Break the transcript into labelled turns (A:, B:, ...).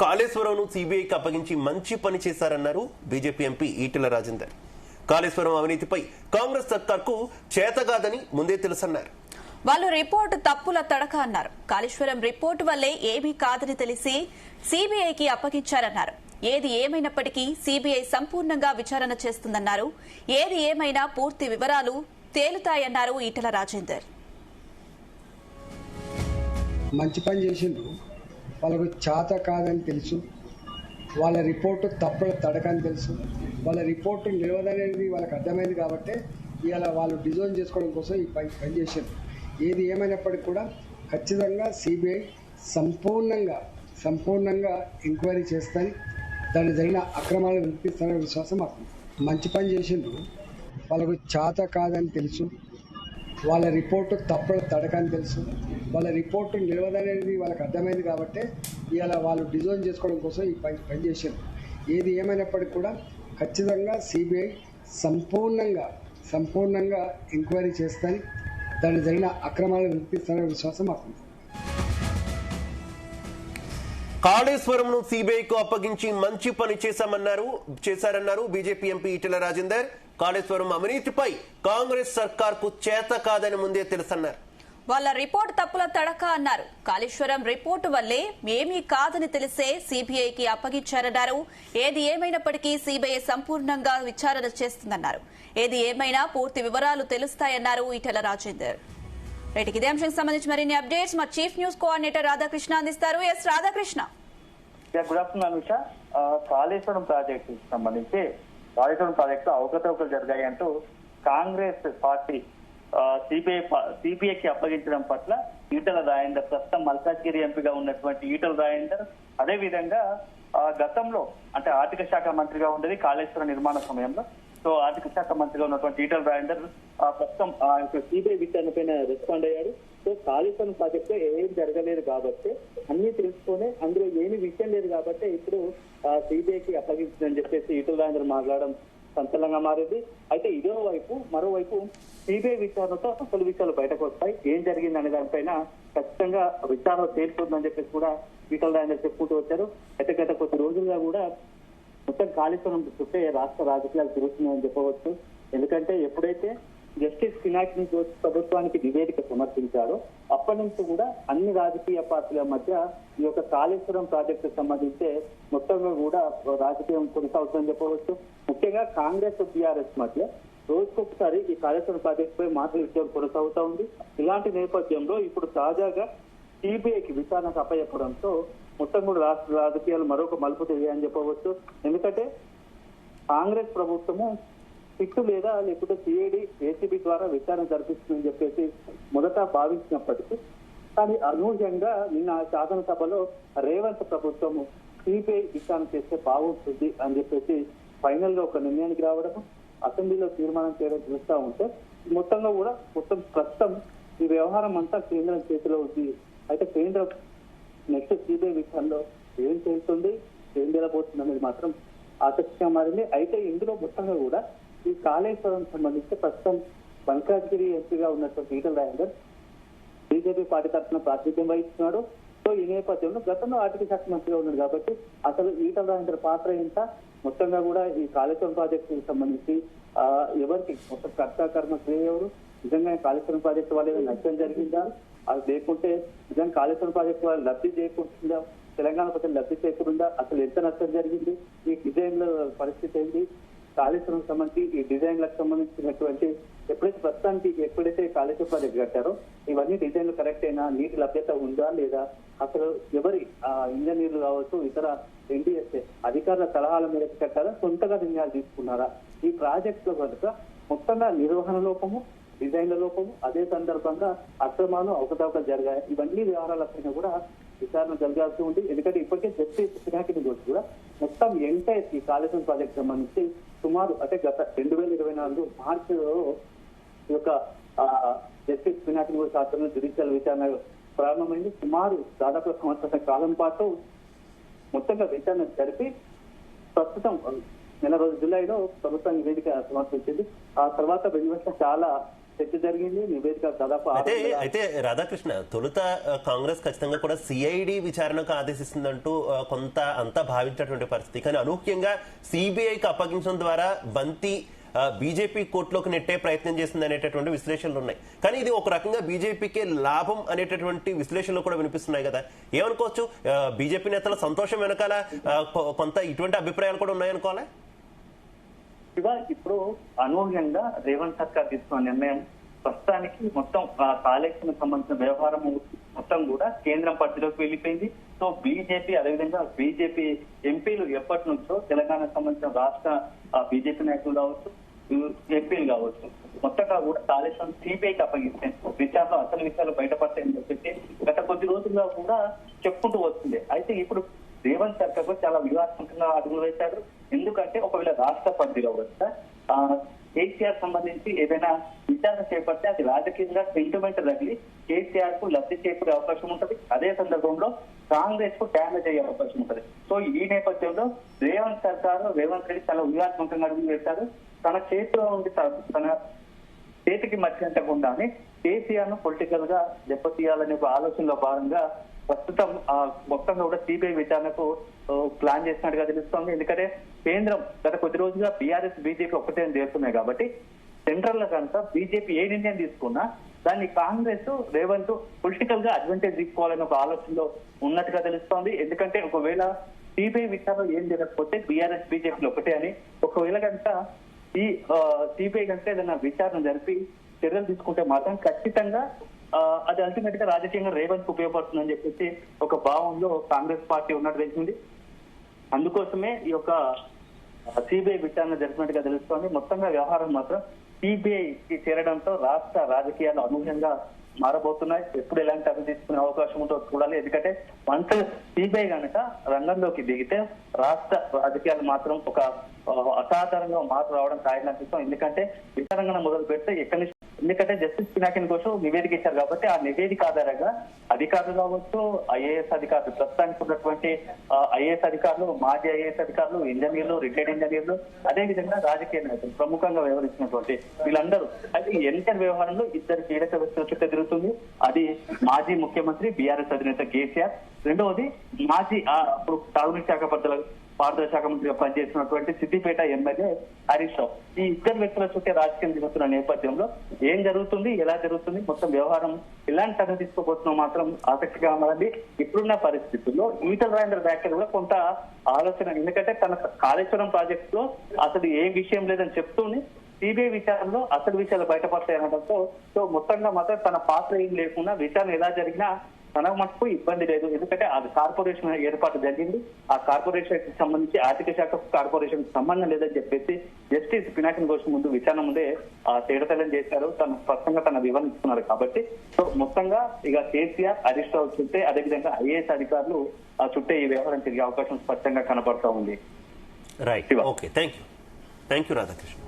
A: కాళేశ్వరంను సిబిఐకి అప్పగించి మంచి పని చేశారన్నారు బీజేపీ ఎంపీ ఈటెల రాజేందర్. కాళేశ్వరం అవినీతిపై కాంగ్రెస్ సర్కార్కు చేతగాదని ముందే తెలుసన్నారు.
B: వాళ్ళు రిపోర్టు తప్పుల తడక అన్నారు. కాళేశ్వరం రిపోర్టు వల్లే ఏమీ కాదని తెలిసి సిబిఐకి అప్పగించారన్నారు. ఏది ఏమైనప్పటికీ సిబిఐ సంపూర్ణంగా విచారణ చేస్తుందన్నారు. ఏది ఏమైనా పూర్తి వివరాలు తేలుతాయన్నారు ఈటెల రాజేందర్.
C: మంచి పని చేసిండ్రు, వాళ్ళకు చేత కాదని తెలుసు, వాళ్ళ రిపోర్టు తప్పుల తడకని తెలుసు, వాళ్ళ రిపోర్టు నిలవదనేది వాళ్ళకి అర్థమైంది కాబట్టి ఇవాళ వాళ్ళు డిజైన్ చేసుకోవడం కోసం ఈ పని చేశారు. ఏది ఏమైనప్పటికీ కూడా ఖచ్చితంగా సిబిఐ సంపూర్ణంగా ఎంక్వైరీ చేస్తాయి. దాన్ని జరిగిన అక్రమాలను వినిపిస్తారనే విశ్వాసం మాకు. మంచి పని చేసిండ్రు, వాళ్ళకు చేత కాదని తెలుసు, వాళ్ళ రిపోర్టు తప్పుల తడకని తెలుసు, వాళ్ళ రిపోర్టు నిలవదనేది వాళ్ళకి అర్థమైంది కాబట్టి ఇవాళ వాళ్ళు డిజైన్ చేసుకోవడం కోసం ఈ పని చేశారు. ఏది ఏమైనప్పటికీ కూడా ఖచ్చితంగా సిబిఐ సంపూర్ణంగా ఎంక్వైరీ చేస్తాయి. దాన్ని జరిగిన అక్రమాలను వినిపిస్తారనే విశ్వాసం మాకు.
A: కాళేశ్వరంను సిబిఐకు అప్పగించి మంచి పని చేశారన్నారు బీజేపీ ఎంపీ ఈటెల రాజేందర్. కాళేశ్వరం అవినీతిపై కాంగ్రెస్ సర్కార్కు చేత కాదని ముందే తెలుసన్నారు.
B: వాళ్ళ రిపోర్టు తప్పుల తడక అన్నారు. కాళేశ్వరం రిపోర్టు వల్లే ఏమీ కాదని తెలిసే సిబిఐకి అప్పగించారన్నారు. ఏది ఏమైనప్పటికీ సిబిఐ సంపూర్ణంగా విచారణ చేస్తుందన్నారు. ఏది ఏమైనా పూర్తి వివరాలు తెలుస్తాయన్నారు ఈటెల రాజేందర్. రైట్, ఇదే అంశానికి సంబంధించి మరిన్ని అప్డేట్స్ మా చీఫ్ న్యూస్ కోఆర్డినేటర్ రాధాకృష్ణ అందిస్తారు. S Radhakrishna.
D: Good afternoon Anusha. Kaleshwaram project సంబంధించి కాళేశ్వరం ప్రాజెక్టు అవకతవకలు జరిగాయి అంటూ కాంగ్రెస్ పార్టీ సిబిఐకి అప్పగించడం పట్ల ఈటెల రాజేందర్, ప్రస్తుతం మల్కాజ్గిరి ఎంపీగా ఉన్నటువంటి ఈటెల రాజేందర్, అదే విధంగా గతంలో అంటే ఆర్థిక శాఖ మంత్రిగా ఉండేది కాళేశ్వరం నిర్మాణ సమయంలో. సో ఆర్థిక శాఖ మంత్రిగా ఉన్నటువంటి ఈటెల రాజేందర్ ప్రస్తుతం సిబిఐ విచారణ పైన రెస్పాండ్ అయ్యారు. సో కాళేశ్వరం ప్రాజెక్టు ఏం జరగలేదు కాబట్టి అన్ని తెలుసుకొని అందులో ఏమి విషయం లేదు కాబట్టి ఇప్పుడు సిబిఐకి అప్పగించిందని చెప్పేసి ఈటెల రాజేందర్ మాట్లాడడం సంచలనంగా మారింది. అయితే మరోవైపు సిబిఐ విచారణతో అసలు విషయాలు బయటకు వస్తాయి. ఏం జరిగింది అనే దానిపైన ఖచ్చితంగా విచారణ తేలుతుందని చెప్పేసి కూడా ఈటెల రాజేందర్ చెప్పుకుంటూ వచ్చారు. అయితే గత కొద్ది రోజులుగా కూడా మొత్తం కాళేశ్వరం చుట్టే రాష్ట్ర రాజకీయాలు తిరుగుతున్నాయని చెప్పవచ్చు. ఎందుకంటే ఎప్పుడైతే జస్టిస్ పినాకిని ప్రభుత్వానికి నివేదిక సమర్పించారో అప్పటి నుంచి కూడా అన్ని రాజకీయ పార్టీల మధ్య ఈ యొక్క కాళేశ్వరం ప్రాజెక్టు సంబంధించి మొత్తంగా కూడా రాజకీయం కొనసాగుతుందని చెప్పవచ్చు. ముఖ్యంగా కాంగ్రెస్ టీఆర్ఎస్ మధ్య రోజుకొకసారి ఈ కాళేశ్వరం ప్రాజెక్టు పై మాటల విషయం కొనసాగుతూ ఉంది. ఇలాంటి నేపథ్యంలో ఇప్పుడు తాజాగా సిబిఐకి విచారణకు అప్పచెప్పడంతో మొత్తం కూడా రాష్ట్ర రాజకీయాలు మరొక మలుపు తిరిగాయని చెప్పవచ్చు. ఎందుకంటే కాంగ్రెస్ ప్రభుత్వము సిట్టు లేకపోతే సిఐడి ఏసీబీ ద్వారా విచారణ జరిపిస్తుందని చెప్పేసి మొదట భావించినప్పటికీ కానీ అనూహ్యంగా నిన్న శాసనసభలో రేవంత్ ప్రభుత్వము సిబిఐ విచారణ చేస్తే బాగుంటుంది అని చెప్పేసి ఫైనల్ గా ఒక నిర్ణయానికి రావడం, అసెంబ్లీలో తీర్మానం చేయడం చూస్తూ ఉంటే మొత్తం ప్రస్తుతం ఈ వ్యవహారం అంతా కేంద్రం చేతిలో ఉంది. అయితే కేంద్రం నెక్స్ట్ సిబిఐ విషయంలో ఏం చేస్తుంది, ఏం జరగబోతుంది అనేది మాత్రం ఆసక్తిగా మారింది. అయితే ఇందులో మొత్తంగా కూడా ఈ కాళేశ్వరం సంబంధించి ప్రస్తుతం మల్కాజ్గిరి ఎంపీగా ఉన్నటువంటి ఈటెల రాజేందర్ బీజేపీ పార్టీ తరఫున ప్రాతినిధ్యం వహిస్తున్నాడు. సో ఈ నేపథ్యంలో గతంలో ఆర్థిక శాఖ మంత్రిగా ఉన్నాడు కాబట్టి అసలు ఈటెల రాజేందర్ పాత్ర ఎంత, మొత్తంగా కూడా ఈ కాళేశ్వరం ప్రాజెక్టుకి సంబంధించి ఎవరికి మొత్తం కర్మ క్రియ ఎవరు, నిజంగా కాళేశ్వరం ప్రాజెక్టు వాళ్ళు నష్టం జరిగిందా, అది లేకుంటే నిజంగా కాళేశ్వరం ప్రాజెక్టు వాళ్ళు లబ్ధి చేకూరుతుందా, తెలంగాణ ప్రజలు లబ్ధి చేకూరుందా, అసలు ఎంత నష్టం జరిగింది, ఈ డిజైన్ల పరిస్థితి ఏంటి, కాళేశ్వరం సంబంధించి ఈ డిజైన్లకు సంబంధించినటువంటి ఎప్పుడైతే కాళేశ్వరం ప్రాజెక్ట్ కట్టారో ఇవన్నీ డిజైన్లు కరెక్ట్ అయినా, నీటి లభ్యత ఉందా లేదా, అసలు ఎవరి ఇంజనీర్లు కావచ్చు ఇతర ఎన్డీఎస్ఏ అధికారుల సలహాల మేరకు కట్టారా, సొంతగా నిర్ణయాలు తీసుకున్నారా, ఈ ప్రాజెక్టులో కనుక మొత్తంగా నిర్వహణ లోపము, డిజైన్ల లోపము, అదే సందర్భంగా అక్రమాలు అవకతవకలు జరిగాయి. ఇవన్నీ వ్యవహారాలపైన కూడా విచారణ జరగాల్సి ఉంది. ఎందుకంటే ఇప్పటికే జస్టిస్ పినాకిని కూడా మొత్తం ఎంటైర్ ఈ కాళేశ్వరం ప్రాజెక్ట్ సంబంధించి సుమారు అంటే గత 2024 మార్చిలో ఈ యొక్క జస్టిస్ పినాకిని కూడా శాస్త్రంలో జ్యుడిషియల్ విచారణ ప్రారంభమైంది. సుమారు దాదాపు సంవత్సరాల కాలం పాటు మొత్తంగా విచారణ జరిపి ప్రస్తుతం నెల రోజు జూలైలో ప్రభుత్వం నివేదిక సమర్పించింది. ఆ తర్వాత వెలువెట్ల చాలా చర్చ జరిగింది. నివేదిక దాదాపు
A: అయితే రాధాకృష్ణ, తొలుత కాంగ్రెస్ ఖచ్చితంగా కూడా సిఐడి విచారణకు ఆదేశిస్తుందంటూ కొంత అంతా భావించినటువంటి పరిస్థితి. కానీ అనూహ్యంగా సిబిఐకి అప్పగించడం ద్వారా బంతి బీజేపీ కోర్టులోకి నెట్టే ప్రయత్నం చేస్తుంది అనేటటువంటి విశ్లేషణలు ఉన్నాయి. కానీ ఇది ఒక రకంగా బీజేపీకే లాభం అనేటటువంటి విశ్లేషణలు కూడా వినిపిస్తున్నాయి కదా. ఏమనుకోవచ్చు, బీజేపీ నేతల సంతోషం వెనకాల కొంత ఇటువంటి అభిప్రాయాలు కూడా ఉన్నాయనుకోవాలి.
D: ఇప్పుడు అనూహ్యంగా రేవంత్ సర్కార్ తీసుకున్న నిర్ణయం ప్రస్తుతానికి మొత్తం కాళేశ్వరం సంబంధించిన వ్యవహారం మొత్తం కూడా కేంద్రం పరిధిలోకి వెళ్ళిపోయింది. సో బీజేపీ, అదేవిధంగా బీజేపీ ఎంపీలు ఎప్పటి నుంచో తెలంగాణకు సంబంధించిన రాష్ట్ర బీజేపీ నాయకులు కావచ్చు, ఎంపీలు కావచ్చు, మొత్తంగా కూడా కాళేశ్వరం సిబిఐకి అప్పగిస్తే విచారణ అసలు విషయాలు బయటపడతాయని చెప్పేసి గత కొద్ది రోజులుగా కూడా చెప్పుకుంటూ వస్తుంది. అయితే ఇప్పుడు రేవంత్ సర్కార్ కూడా చాలా వ్యూహాత్మకంగా అడుగులు వేశారు. ఎందుకంటే ఒకవేళ రాష్ట్ర పరిధిలో వస్తే కేసీఆర్ సంబంధించి ఏదైనా విచారణ చేపడితే అది రాజకీయంగా సెంటిమెంట్ తగిలి కేసీఆర్ కు లబ్ధి చేకూరే అవకాశం ఉంటుంది. అదే సందర్భంలో కాంగ్రెస్ కు డ్యామేజ్ అయ్యే అవకాశం ఉంటుంది. సో ఈ నేపథ్యంలో రేవంత్ రెడ్డి చాలా వ్యూహాత్మకంగా అడుగులు వేశారు. తన చేతిలో ఉండి తన చేతికి మర్చినట్టకుండానే కేసీఆర్ ను పొలిటికల్ గా దెబ్బతీయాలనే ఒక ఆలోచనలో భాగంగా ప్రస్తుతం మొత్తంగా కూడా సిబిఐ విచారణకు ప్లాన్ చేసినట్టుగా తెలుస్తోంది. ఎందుకంటే కేంద్రం గత కొద్ది రోజులుగా బీఆర్ఎస్ బీజేపీ ఒక్కటే చేస్తున్నాయి కాబట్టి సెంట్రల్ లో కనుక బీజేపీ ఏ నిర్ణయం తీసుకున్నా దాన్ని కాంగ్రెస్ రేవంత్ పొలిటికల్ గా అడ్వాంటేజ్ తీసుకోవాలని ఒక ఆలోచనలో ఉన్నట్టుగా తెలుస్తోంది. ఎందుకంటే ఒకవేళ సిబిఐ విచారణ ఏం జరగకపోతే బీఆర్ఎస్ బీజేపీలు ఒకటే అని, ఒకవేళ కనుక ఈ సిబిఐ కనుక ఏదైనా విచారణ జరిపి చర్యలు తీసుకుంటే మాత్రం ఖచ్చితంగా అది అల్టిమేట్ గా రాజకీయంగా రేవంత్ ఉపయోగపడుతుందని చెప్పేసి ఒక భావంలో కాంగ్రెస్ పార్టీ ఉన్నట్టు తెలిసింది. అందుకోసమే ఈ యొక్క సిబిఐ విచారణ జరిపినట్టుగా తెలుస్తోంది. మొత్తంగా వ్యవహారం మాత్రం సిబిఐకి చేరడంతో రాష్ట్ర రాజకీయాలు అనూహ్యంగా మారబోతున్నాయి. ఎప్పుడు ఎలాంటి అభివృద్ధి తీసుకునే అవకాశం ఉంటుందో చూడాలి. ఎందుకంటే వన్స్ సిబిఐ కనుక రంగంలోకి దిగితే రాష్ట్ర రాజకీయాలు మాత్రం ఒక అసాధారణంగా మార్పు రావడం ఖాయం అనిపిస్తాం. ఎందుకంటే విచారణ మొదలు పెడితే ఎక్కడి నుంచి, ఎందుకంటే జస్టిస్ పినాకిని కోసం నివేదిక ఇచ్చారు కాబట్టి ఆ నివేదిక ఆధారంగా అధికారులు కావచ్చు, ఐఏఎస్ అధికారులు, ప్రస్తుతానికి ఉన్నటువంటి ఐఏఎస్ అధికారులు, మాజీ ఐఏఎస్ అధికారులు, ఇంజనీర్లు, రిటైర్డ్ ఇంజనీర్లు, అదేవిధంగా రాజకీయ నాయకులు ప్రముఖంగా వ్యవహరించినటువంటి వీళ్ళందరూ అయితే ఎన్నికల వ్యవహారంలో ఇద్దరు కీలక వ్యక్తుల చుట్టూ తిరుగుతుంది. అది మాజీ ముఖ్యమంత్రి బీఆర్ఎస్ అధినేత కేసీఆర్, రెండవది మాజీ అప్పుడు తాగునీటి శాఖ పారుదల శాఖ మంత్రిగా పనిచేసినటువంటి సిద్దిపేట ఎమ్మెల్యే హరీష్ రావు. ఈ ఇద్దరు వ్యక్తుల చుట్టే రాజకీయం జరుగుతున్న నేపథ్యంలో ఏం జరుగుతుంది, ఎలా జరుగుతుంది, మొత్తం వ్యవహారం ఎలాంటి టర్న్ తీసుకోబోతున్నాం మాత్రం ఆసక్తిగా ఉన్నది. ఇప్పుడున్న పరిస్థితుల్లో ఈటల రాజేందర్ వ్యాఖ్యలు కూడా కొంత ఆలోచన, ఎందుకంటే తన కాళేశ్వరం ప్రాజెక్ట్ లో అసలు ఏ విషయం లేదని చెప్తూనే సిబిఐ విచారణలో అసలు విషయాలు బయటపడతాయి అనడంతో సో మొత్తంగా మాత్రం తన పాత్ర ఏం లేకుండా విచారణ ఎలా జరిగినా తనకు మటుకు ఇబ్బంది లేదు. ఎందుకంటే అది కార్పొరేషన్ ఏర్పాటు జరిగింది. ఆ కార్పొరేషన్ కి సంబంధించి ఆర్థిక శాఖ కార్పొరేషన్ సంబంధం లేదని చెప్పేసి జస్టిస్ పినాకిని ఘోష్ ముందు విచారణ ముందే తేడతెల్లం చేశారు. తను స్పష్టంగా తన వివరణ ఇస్తున్నారు. కాబట్టి సో మొత్తంగా ఇక కేసీఆర్, హరీష్ రావు చుట్టే, అదేవిధంగా ఐఏఎస్ అధికారులు చుట్టే ఈ వ్యవహారం తిరిగే అవకాశం స్పష్టంగా కనపడతా ఉంది.
A: Right, okay, thank you Radhakrishna.